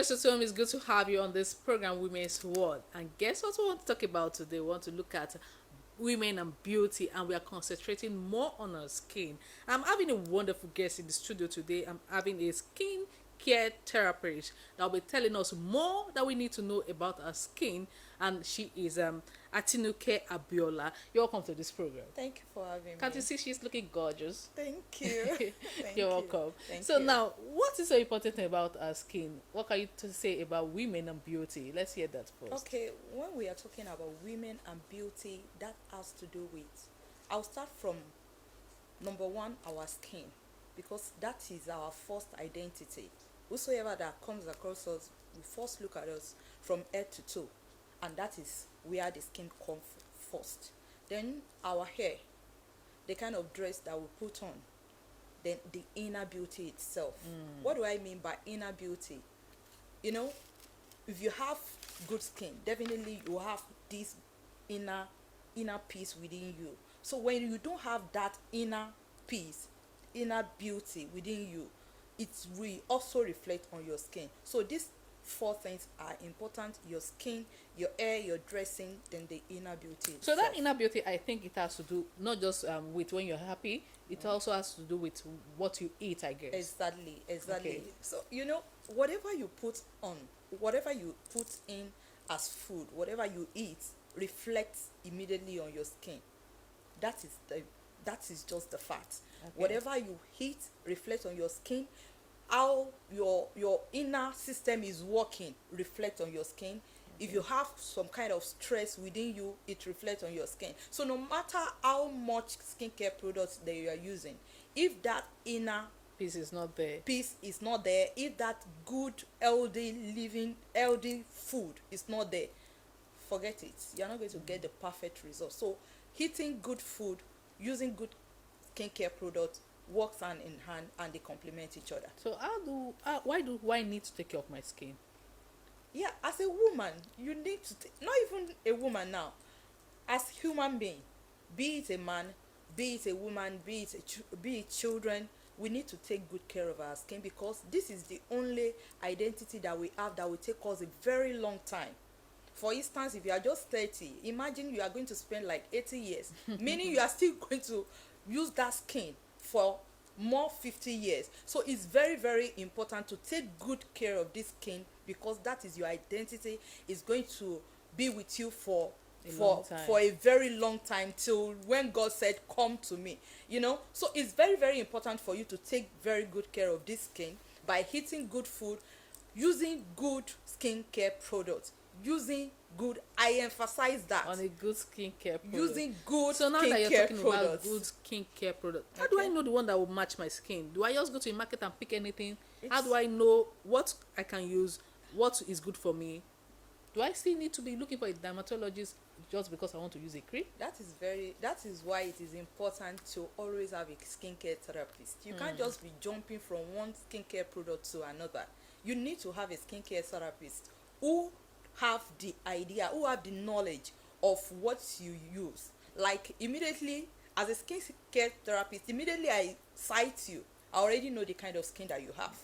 Mr. Tom, it's good to have you on this program, Women's World. And guess what we want to talk about today? We want to look at women and beauty, and we are concentrating more on our skin. I'm having a wonderful guest in the studio today. I'm having a skin care therapist that will be telling us more that we need to know about our skin, and she is Atinuke Abiola. You're welcome to this program. Thank you for having me. Can't you see she's looking gorgeous? Thank you. Thank You're you. welcome. Thank So you. now, what is so important thing about our skin? What can you to say about women and beauty? Let's hear that first. Okay, when we are talking about women and beauty, that has to do with, I'll start from number one, our skin, because that is our first identity. Whosoever that comes across us will first look at us from head to toe, and that is where the skin comes first. Then our hair, the kind of dress that we put on, then the inner beauty itself. What do I mean by inner beauty? You know, if you have good skin, definitely you have this inner peace within you. So when you don't have that inner peace, inner beauty within you, it will also reflect on your skin. So these four things are important: your skin, your hair, your dressing, then the inner beauty So itself. that inner beauty, I think it has to do not just with when you're happy. It also has to do with what you eat, I guess. Exactly. Okay. So you know, whatever you put on, whatever you put in as food, whatever you eat reflects immediately on your skin. That is just the fact. Okay. Whatever you eat reflects on your skin. How your inner system is working reflects on your skin. If you have some kind of stress within you, it reflects on your skin. So no matter how much skincare products that you are using, if that inner Peace is not there. peace is not there, if that good healthy living, healthy food is not there, forget it. You're not going to get the perfect result. So eating good food, using good skincare products works hand in hand, and they complement each other. So why I need to take care of my skin? Yeah, as a woman, you need to not even a woman now, as human being, be it a man, be it a woman, be it children, we need to take good care of our skin, because this is the only identity that we have that will take us a very long time. For instance, if you are just 30, imagine you are going to spend like 80 years, meaning you are still going to use that skin for more 50 years. So it's very, very important to take good care of this skin, because that is your identity. Is going to be with you for a very long time, till when God said, come to me, you know. So it's very, very important for you to take very good care of this skin by eating good food, using good skincare products, using good, I emphasize that, On a good skincare product. using good So now that you're skincare talking products. about good skincare product, how do I Okay. know the one that will match my skin? Do I just go to a market and pick anything? How It's- do I know what I can use, what is good for me? Do I still need to be looking for a dermatologist just because I want to use a cream? That is why it is important to always have a skincare therapist. You can't just be jumping from one skincare product to another. You need to have a skincare therapist who have the idea, who have the knowledge of what you use. Like, immediately, as a skincare therapist, immediately I cite you, I already know the kind of skin that you have.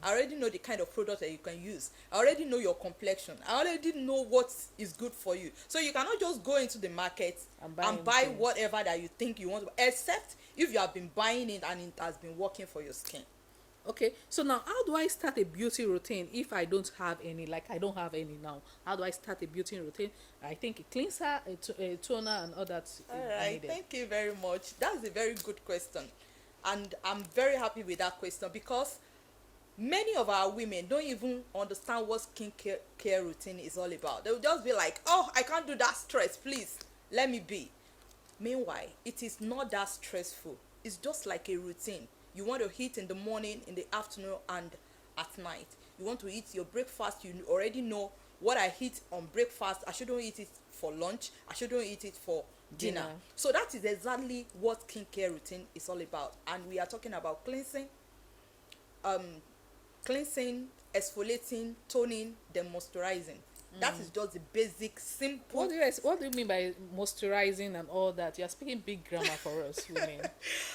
I already know the kind of product that you can use. I already know your complexion. I already know what is good for you. So you cannot just go into the market And and buy buy anything. whatever that you think you want, except if you have been buying it and it has been working for your skin. Okay, so now how do I start a beauty routine if I don't have any? Like, I don't have any now. How do I start a beauty routine? I think a cleanser, a toner, and all that. All right, thank you very much. That's a very good question, and I'm very happy with that question, because many of our women don't even understand what care routine is all about. They'll just be like, oh, I can't do that stress, please let me be. Meanwhile, it is not that stressful. It's just like a routine. You want to eat in the morning, in the afternoon, and at night. You want to eat your breakfast. You already know what I eat on breakfast. I shouldn't eat it for lunch. I shouldn't eat it for dinner. So that is exactly what skincare routine is all about. And we are talking about cleansing, exfoliating, toning, then moisturizing. That is just the basic, simple. What do you mean by moisturizing and all that? You're speaking big grammar for us women.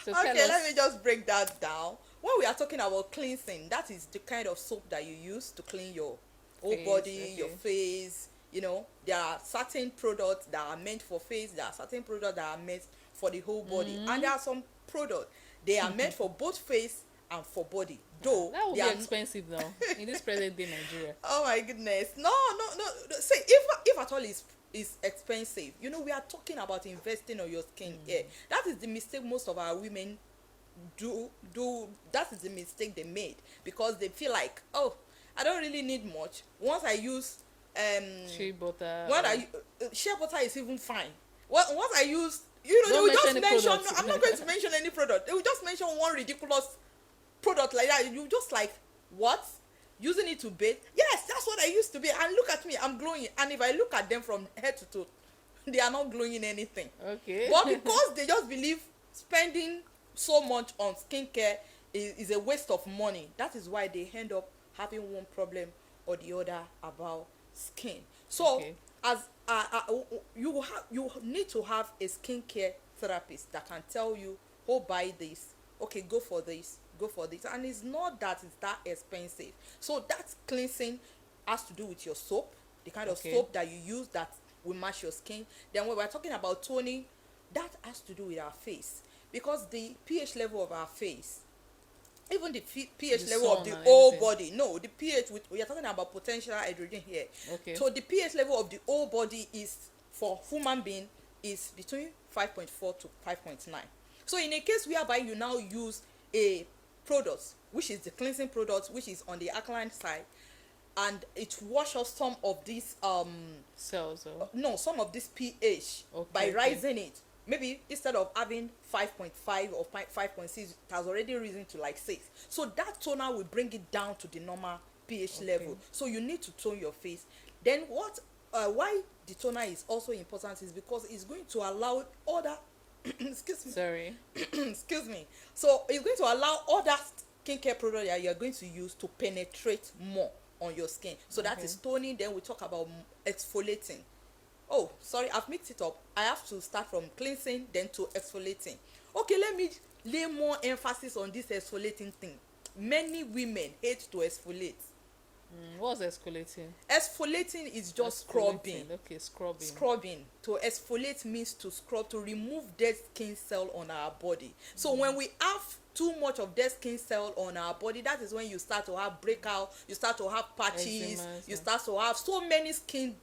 So tell Okay, us. let me just break that down. When we are talking about cleansing, that is the kind of soap that you use to clean your whole Face, body, your okay. face. You know, there are certain products that are meant for face, there are certain products that are meant for the whole body, and there are some products they are meant for both face and for body, Ah, though that would they be are expensive now in this present day Nigeria. oh my goodness, no, no, no, no. Say if at all is expensive, you know, we are talking about investing on your skin care. That is the mistake most of our women do. That is the mistake they made, because they feel like, oh, I don't really need much. Once I use Shea butter when or I shea butter is even fine. Once I use, you know, they don't will mention just any mention, products. I'm not going to mention any product, they will just mention one ridiculous product like that. You just like, what, using it to bathe? Yes, that's what I used to be, and look at me, I'm glowing. And if I look at them from head to toe, they are not glowing anything. Okay. But because they just believe spending so much on skincare is a waste of money, that is why they end up having one problem or the other about skin. So Okay. as you need to have a skincare therapist that can tell you, oh, buy this, okay, go for this, go for this. And it's not that it's that expensive. So that cleansing has to do with your soap, the kind of Okay. soap that you use that will match your skin. Then when we're talking about toning, that has to do with our face, because the pH level of our face, even the pH The level of sun the and whole everything. body, no, the pH, we are talking about potential hydrogen here. Okay. So the pH level of the whole body is, for human being, is between 5.4 to 5.9. So in a case whereby you now use a product, which is the cleansing product, which is on the alkaline side, and it washes some of these Cells or no, some of this pH by okay. rising it. Maybe instead of having 5.5 or 5.6, it has already risen to like 6. So that toner will bring it down to the normal pH Okay. level. So you need to tone your face. Then what? Why the toner is also important is because it's going to allow other excuse me, Sorry. excuse me. So it's going to allow other skincare products that you're going to use to penetrate more on your skin. So that Okay. is toning. Then we talk about exfoliating. Oh, sorry, I've mixed it up. I have to start from cleansing then to exfoliating. Okay, let me lay more emphasis on this exfoliating thing. Many women hate to exfoliate. What's escalating? Exfoliating is just scrubbing. Okay, scrubbing. Scrubbing. To exfoliate means to scrub, to remove dead skin cell on our body. So when we have too much of dead skin cell on our body, that is when you start to have breakout, you start to have patches, Eczemas, you start to have so many skin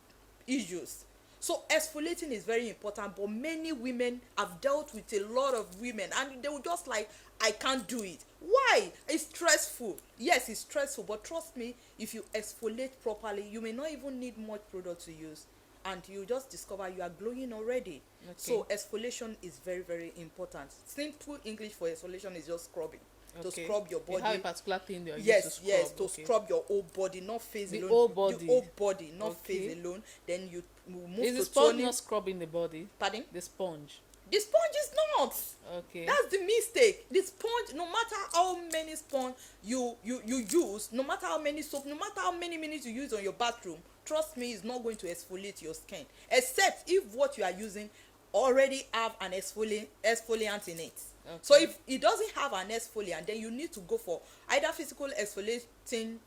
issues. So exfoliating is very important, but many women, have dealt with a lot of women, and they will just like, I can't do it. Why? It's stressful. Yes, it's stressful, but trust me, if you exfoliate properly, you may not even need much product to use, and you just discover you are glowing already. Okay. So exfoliation is very, very important. Simple English for exfoliation is just scrubbing. To Okay. scrub your You have a body. particular thing you're used to Yes, scrub. yes, to Okay. scrub your whole body, not face The alone. whole body. The whole body, not Okay. face alone. Then you move Is the to sponge toning. not scrubbing the body? Pardon? The sponge. The sponge is not. Okay. That's the mistake. The sponge, no matter how many sponge you use, no matter how many soap, no matter how many minutes you use on your bathroom, trust me, it's not going to exfoliate your skin, except if what you are using already have an exfoliant in it. Okay. So if it doesn't have an exfoliant, then you need to go for either physical exfoliating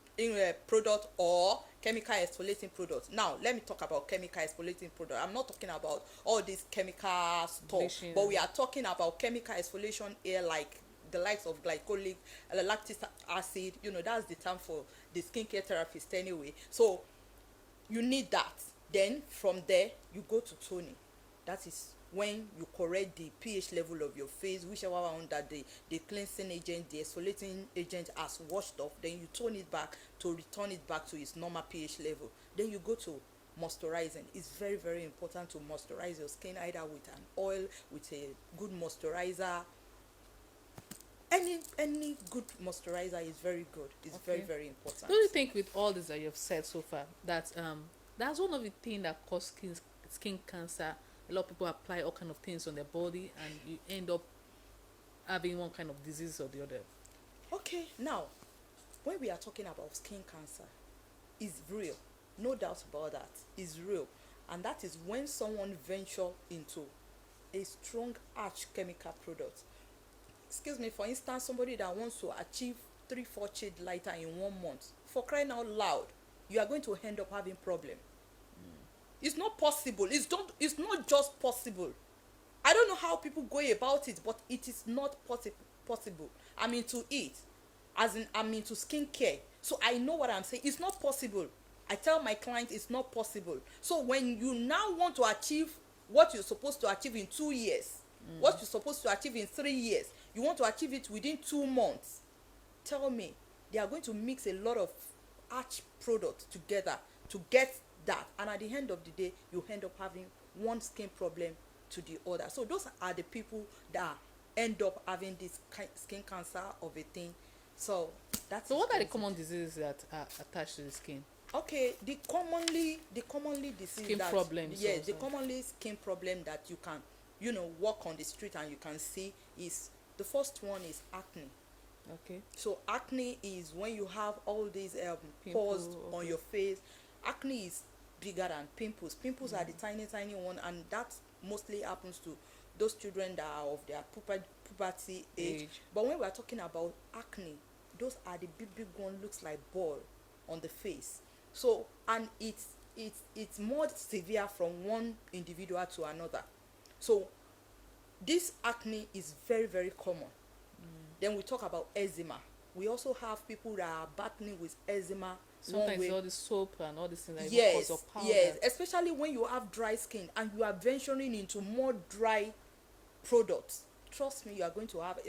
product or chemical exfoliating product. Now let me talk about chemical exfoliating product. I'm not talking about all this chemical stuff, Bleaching. but we are talking about chemical exfoliation here, like the likes of glycolic, lactic acid. You know, that's the term for the skincare therapist anyway. So you need that. Then from there you go to toning. That is when you correct the pH level of your face, whichever one that the cleansing agent, the exfoliating agent has washed off. Then you tone it back to return it back to its normal pH level. Then you go to moisturizing. It's very, very important to moisturize your skin, either with an oil, with a good moisturizer. Any good moisturizer is very good. It's very, Okay. very important. Don't you think with all this that you've said so far that that's one of the things that cause skin cancer? A lot of people apply all kind of things on their body and you end up having one kind of disease or the other. Okay, now when we are talking about skin cancer, it's real, no doubt about that. It's real, and that is when someone venture into a strong harsh chemical product. Excuse me, for instance, somebody that wants to achieve 3-4 shades lighter in 1 month, for crying out loud, you are going to end up having problem. It's not possible. It's not just possible. I don't know how people go about it, but it is not possible. I'm into it, as in I'm into skincare, so I know what I'm saying. It's not possible. I tell my clients it's not possible. So when you now want to achieve what you're supposed to achieve in 2 years, what you're supposed to achieve in 3 years, you want to achieve it within 2 months, tell me, they are going to mix a lot of arch products together to get that, and at the end of the day you end up having one skin problem to the other. So those are the people that end up having this skin cancer of a thing. So that's So what are the common diseases that are attached to the skin? okay. The commonly disease Skin that, problems yes, the also. commonly skin problem that you can, walk on the street and you can see is, the first one is acne. Okay. So acne is when you have all these pores Pimple, on okay. your face. Acne is bigger than pimples. Pimples are the tiny one, and that mostly happens to those children that are of their puberty age. But when we are talking about acne, those are the big one, looks like ball on the face. So, and it's more severe from one individual to another. So this acne is very common. Then we talk about eczema. We also have people that are battling with eczema. Sometimes all the soap and all these things that even Yes, cause of powder. yes, especially when you have dry skin and you are venturing into more dry products. Trust me, you are going to have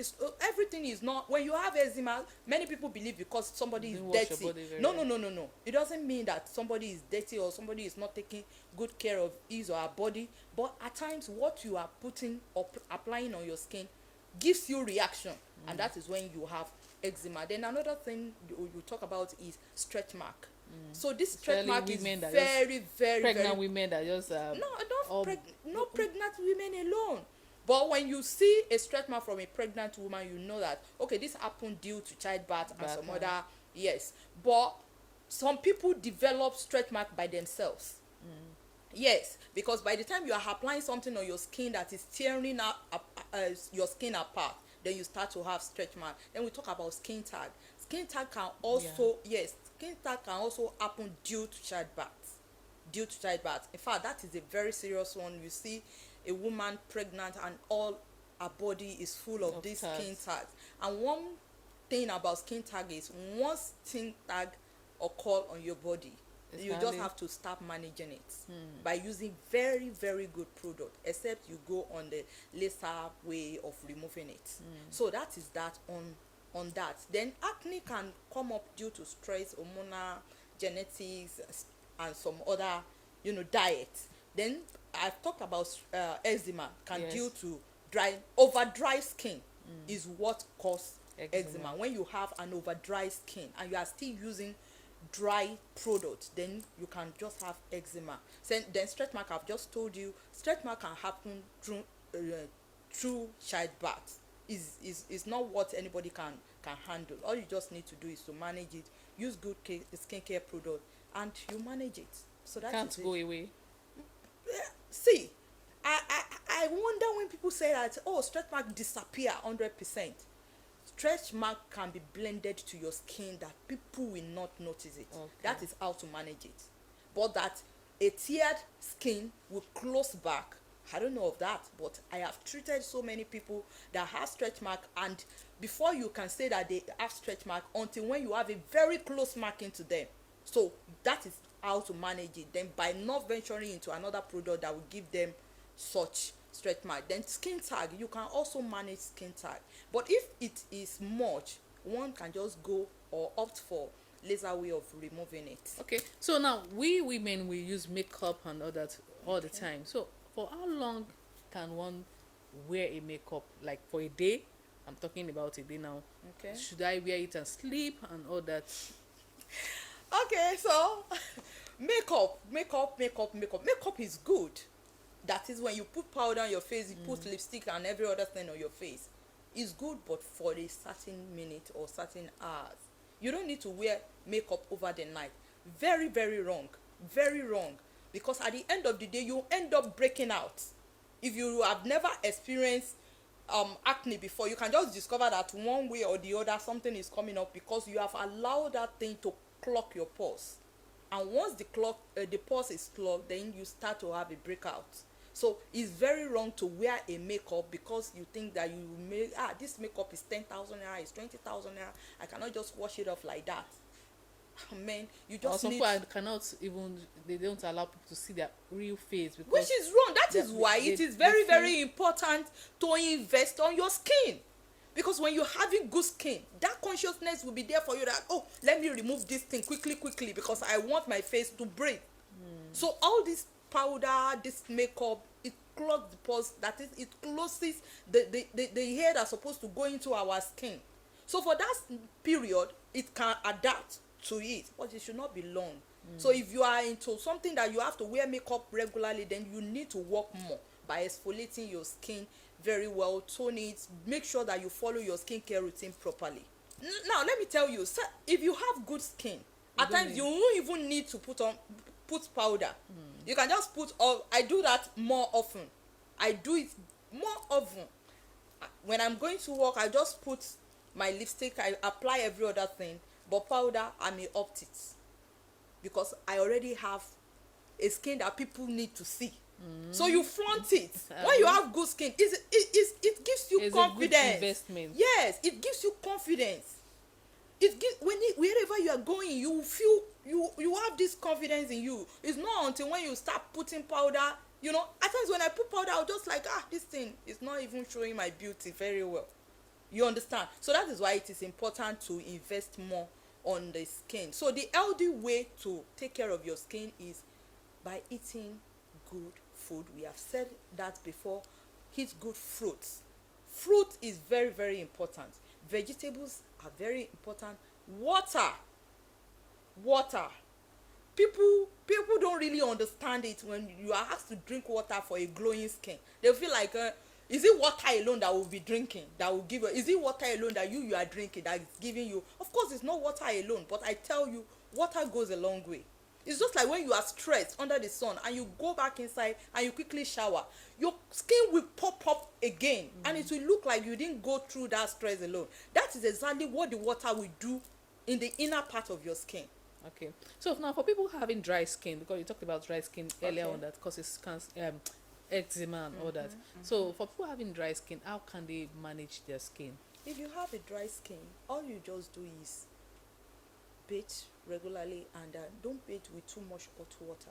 everything is not, when you have eczema, many people believe because somebody is Didn't wash your dirty. body very No, well. no. It doesn't mean that somebody is dirty or somebody is not taking good care of his or her body. But at times, what you are putting or applying on your skin gives you reaction, and that is when you have eczema. Then another thing you talk about is stretch mark. So this stretch mark is very pregnant women that just not pregnant women alone. But when you see a stretch mark from a pregnant woman, you know that okay, this happened due to childbirth and some other, yes. But some people develop stretch mark by themselves. Yes, because by the time you are applying something on your skin that is tearing your skin apart, then you start to have stretch mark. Then we talk about skin tag. Skin tag can also, yes, skin tag can also happen due to childbirth. Due to childbirth. In fact, that is a very serious one. You see a woman pregnant and all her body is full of these skin tags. And one thing about skin tag is once skin tag occur on your body, you just have to start managing it by using very good product, except you go on the laser way of removing it. So that is that on that. Then acne can come up due to stress, hormonal, genetics, and some other diet. Then I've talked about eczema can due to over dry skin is what cause eczema. When you have an over dry skin and you are still using dry product, then you can just have eczema. Then stretch mark, I've just told you, stretch mark can happen through childbirth. Is not what anybody can handle. All you just need to do is to manage it, use good skincare product, and you manage it. So that can't go away. See, I wonder when people say that, oh, stretch mark disappear 100%. Stretch mark can be blended to your skin that people will not notice it. Okay. That is how to manage it. But that a teared skin will close back, I don't know of that. But I have treated so many people that have stretch mark, and before you can say that they have stretch mark until when you have a very close marking to them. So that is how to manage it. Then by not venturing into another product that will give them such stretch mark. Then skin tag, you can also manage skin tag. But if it is much, one can just go or opt for laser way of removing it. Okay, so now we women, we use makeup and all that all the time. So for how long can one wear a makeup? Like for a day? I'm talking about a day now. Okay. Should I wear it and sleep and all that? Okay, so makeup is good. That is when you put powder on your face, you put lipstick and every other thing on your face. It's good, but for a certain minute or certain hours. You don't need to wear makeup over the night. Very wrong. Very wrong. Because at the end of the day, you end up breaking out. If you have never experienced acne before, you can just discover that one way or the other something is coming up because you have allowed that thing to clog your pores. and once the pores is clogged, then you start to have a breakout. So it's very wrong to wear a makeup because you think that you make this makeup is 10,000 naira, it's 20,000 naira, I cannot just wash it off like that. Man, you just some need people cannot even, they don't allow people to see their real face, because which is wrong. That is why it is very very important to invest on your skin, because when you're having good skin, that consciousness will be there for you, that oh, let me remove this thing quickly because I want my face to breathe. So all this powder, this makeup, it clogs the pores, that is, it closes the hair that's supposed to go into our skin. So for that period it can adapt to it, but it should not be long. So if you are into something that you have to wear makeup regularly, then you need to work more by exfoliating your skin very well, tone it, make sure that you follow your skincare routine properly. Now let me tell you, sir, if you have good skin, at times you won't even need to put powder. You can just put I do that more often. I do it more often. When I'm going to work, I just put my lipstick, I apply every other thing, but powder I may opt it, because I already have a skin that people need to see. So you flaunt it. When you have good skin, it gives you confidence. A good investment. Yes, it gives you confidence. It gives, wherever you are going, you feel you have this confidence in you. It's not until when you start putting powder, at times when I put powder, I'll just like, this thing is not even showing my beauty very well. You understand? So that is why it is important to invest more on the skin. So the healthy way to take care of your skin is by eating good food. We have said that before. Eat good fruits. Fruit is very very important. Vegetables are very important. Water. People don't really understand it. When you are asked to drink water for a glowing skin, they feel like is it water alone that will be drinking, that will give you, is it water alone that you are drinking that is giving you? Of course it's not water alone, but I tell you, water goes a long way. It's just like when you are stressed under the sun and you go back inside and you quickly shower, your skin will pop up again, and it will look like you didn't go through that stress alone. That is exactly what the water will do in the inner part of your skin. Okay, so now for people having dry skin, because you talked about dry skin earlier on, that causes eczema and all that. So for people having dry skin, how can they manage their skin? If you have a dry skin, all you just do is bathe regularly, and don't bathe with too much hot water.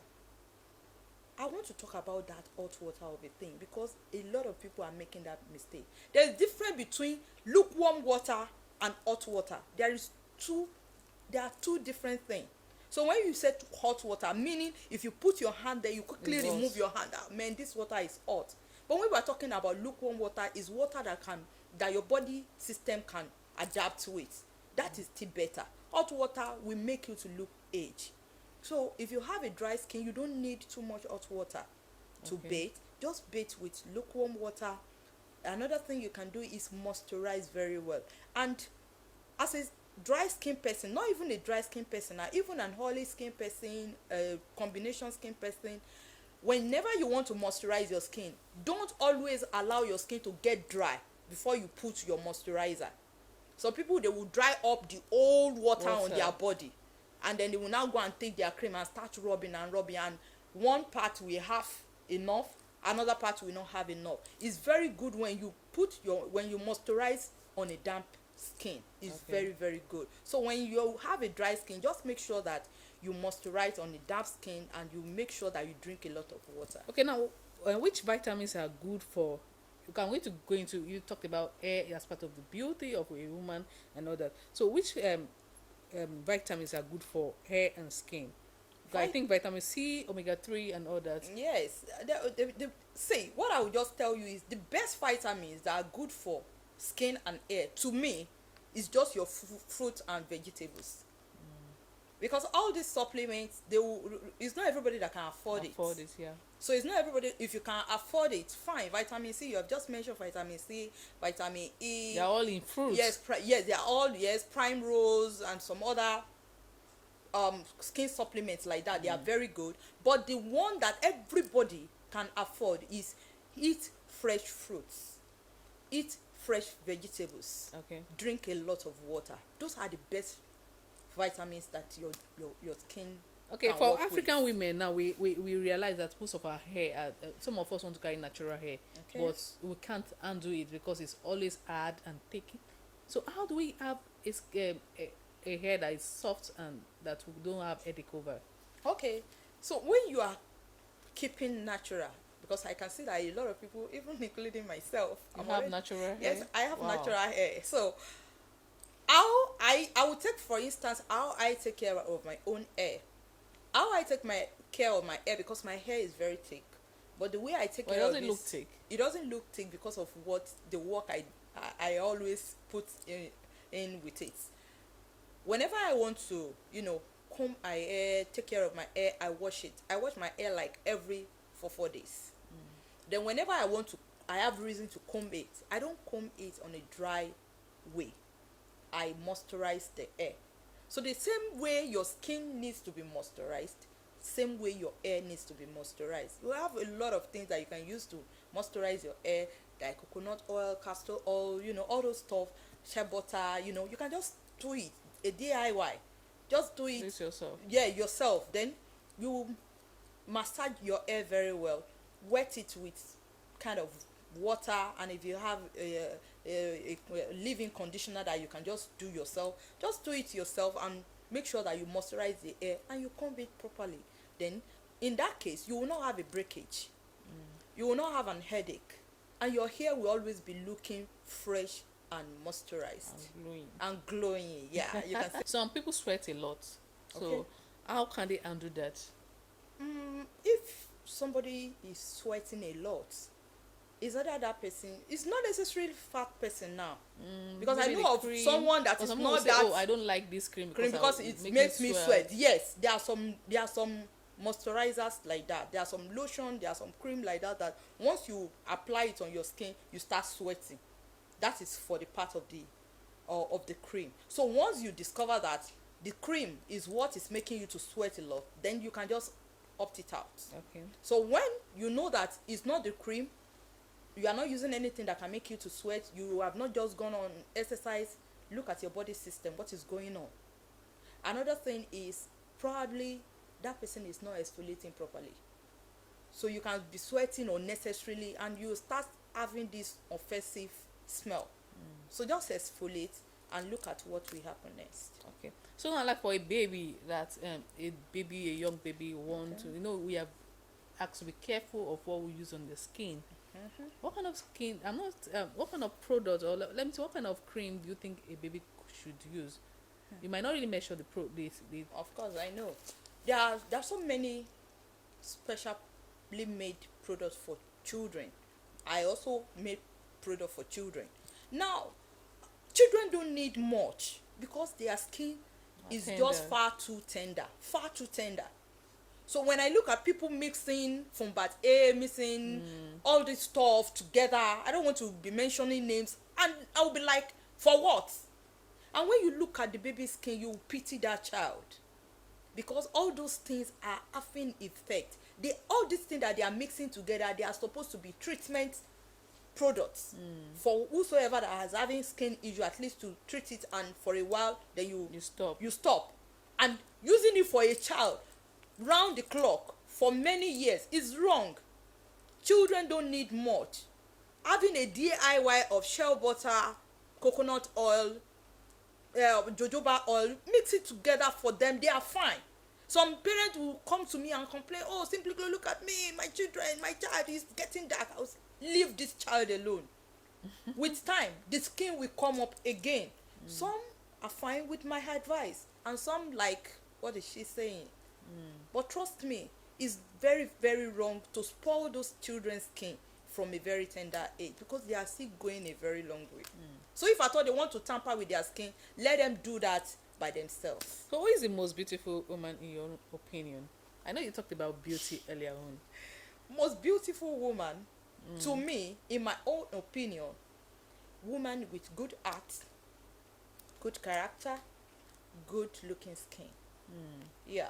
I want to talk about that hot water of a thing, because a lot of people are making that mistake. There is difference between lukewarm water and hot water. There are two different things. So when you say hot water, meaning if you put your hand there, you quickly remove your hand. Man, this water is hot. But when we are talking about lukewarm water, is water that your body system can adapt to it. That is still better. Hot water will make you to look aged. So if you have a dry skin, you don't need too much hot water to bathe. Just bathe with lukewarm water. Another thing you can do is moisturize very well. And as a dry skin person, not even a dry skin person, even an oily skin person, a combination skin person, whenever you want to moisturize your skin, don't always allow your skin to get dry before you put your moisturizer. So people, they will dry up the old water on their body, and then they will now go and take their cream and start rubbing, and one part will have enough, another part will not have enough. It's very good when you moisturize on a damp skin. It's very very good. So when you have a dry skin, just make sure that you moisturize on a damp skin, and you make sure that you drink a lot of water. Okay, now which vitamins are good for, you can wait to go into, you talked about hair as part of the beauty of a woman and all that. So which vitamins are good for hair and skin? I think vitamin C, omega-3 and all that. Yes. See, what I will just tell you is the best vitamins that are good for skin and hair, to me, is just your fruit and vegetables. Because all these supplements, it's not everybody that can afford it. Yeah. So it's not everybody. If you can afford it, fine. Vitamin C, you have just mentioned vitamin C, vitamin E. They're all in fruits. Yes, they are all, prime rose and some other skin supplements like that. They are very good. But the one that everybody can afford is eat fresh fruits, eat fresh vegetables, drink a lot of water. Those are the best vitamins that your skin Okay, can for work with. African women now, we realize that most of our hair, some of us want to carry natural hair, Okay. but we can't undo it because it's always hard and thick. So how do we have a hair that is soft and that we don't have headache over? Okay. So when you are keeping natural, because I can see that a lot of people, even including myself, You I'm have already, natural hair? yes, I have Wow. natural hair. So how I will take, for instance, how I take care of my own hair. How I take my care of my hair, because my hair is very thick. But the way I take Well, it care of doesn't this, look thick. it doesn't look thick because of what the work I always put in with it. Whenever I want to, comb my hair, take care of my hair, I wash it. I wash my hair like every for 4 days. Then whenever I want to, I have reason to comb it. I don't comb it on a dry way. I moisturize the hair. So the same way your skin needs to be moisturized, same way your hair needs to be moisturized. You have a lot of things that you can use to moisturize your hair, like coconut oil, castor oil, all those stuff, shea butter, you can just do it, a DIY. Just do Do it, it yourself. yeah, yourself. Then you massage your hair very well, wet it with kind of water, and if you have a leave-in conditioner that you can just do yourself, just do it yourself, and make sure that you moisturize the hair and you comb it properly. Then in that case you will not have a breakage, you will not have an headache, and your hair will always be looking fresh and moisturized And glowing. and glowing. Yeah, you can say. Some people sweat a lot. So Okay. how can they undo that? If somebody is sweating a lot, is either that person, it's not necessarily fat person now, because I Maybe the know of cream, someone that or is someone will not say, that oh, I don't like this cream cream because because it make makes me swell. sweat. Yes, there are some moisturizers like that. There are some lotion, there are some cream like that once you apply it on your skin, you start sweating. That is for the part of the cream. So once you discover that the cream is what is making you to sweat a lot, then you can just opt it out. Okay. So when you know that it's not the cream, you are not using anything that can make you to sweat, you have not just gone on exercise, look at your body system, what is going on. Another thing is probably that person is not exfoliating properly, so you can be sweating unnecessarily and you start having this offensive smell. So just exfoliate and look at what will happen next. Okay. So now, like for a baby that a young baby want Okay. to, we have asked to be careful of what we use on the skin. What kind of skin? I'm not. What kind of product, or let me see, what kind of cream do you think a baby should use? You might not really measure the Of course, I know there are so many specially made products for children. I also made product for children. Now children don't need much because their skin is tender. just far too tender. So when I look at people mixing from part A, mixing all this stuff together, I don't want to be mentioning names, and I will be like, for what? And when you look at the baby's skin, you pity that child, because all those things are having effect. All these things that they are mixing together, they are supposed to be treatment products for whosoever that has having skin issue, at least to treat it, and for a while then you stop. And using it for a child round the clock for many years is wrong. Children don't need much. Having a DIY of shea butter, coconut oil, jojoba oil, mix it together for them, they are fine. Some parents will come to me and complain, oh, simply look at me, my child is getting dark. I will say, leave this child alone. With time the skin will come up again. Some are fine with my advice, and some like, what is she saying? But trust me, it's very, very wrong to spoil those children's skin from a very tender age, because they are still going a very long way. So if at all they want to tamper with their skin, let them do that by themselves. So who is the most beautiful woman in your opinion? I know you talked about beauty earlier on. Most beautiful woman, to me, in my own opinion, woman with good heart, good character, good looking skin. Yeah,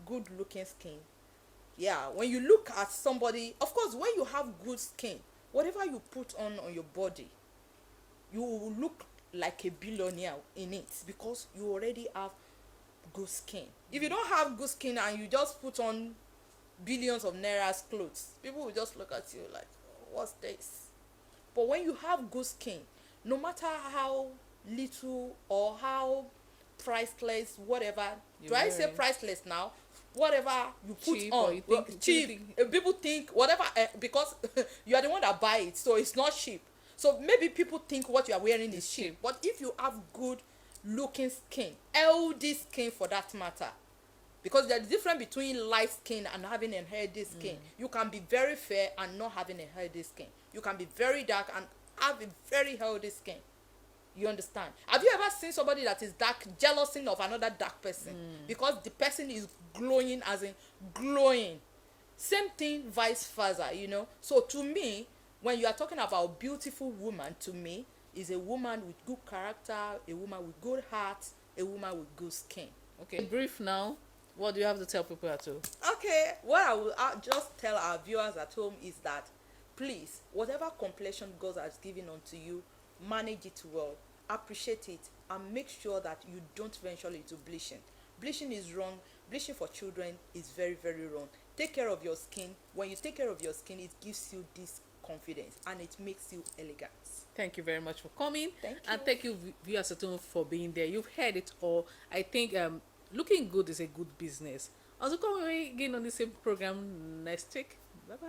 good looking skin. Yeah, when you look at somebody, of course, when you have good skin, whatever you put on your body, you will look like a billionaire in it, because you already have good skin. If you don't have good skin and you just put on billions of nairas clothes, people will just look at you like, what's this? But when you have good skin, no matter how little or how priceless, whatever, do I say priceless now? Whatever you put Cheap, on, or you think, cheap. People think whatever, because you are the one that buy it, so it's not cheap. So maybe people think what you are wearing is cheap. But if you have good looking skin, healthy skin for that matter, because there's a difference between light skin and having a healthy skin. You can be very fair and not having a healthy skin. You can be very dark and have a very healthy skin. You understand? Have you ever seen somebody that is dark jealousing of another dark person because the person is glowing, as in glowing? Same thing, vice versa, you know. So to me, when you are talking about beautiful woman, to me is a woman with good character, a woman with good heart, a woman with good skin. Okay, brief now. What do you have to tell people at home? Okay, what I will just tell our viewers at home is that, please, whatever complexion God has given unto you, manage it well, appreciate it, and make sure that you don't venture into bleaching. Bleaching is wrong. Bleaching for children is very, very wrong. Take care of your skin. When you take care of your skin, it gives you this confidence and it makes you elegant. Thank you very much for coming. Thank you. And thank you, viewers at home, for being there. You've heard it all. I think looking good is a good business. Also, come again on the same program next week. Bye bye.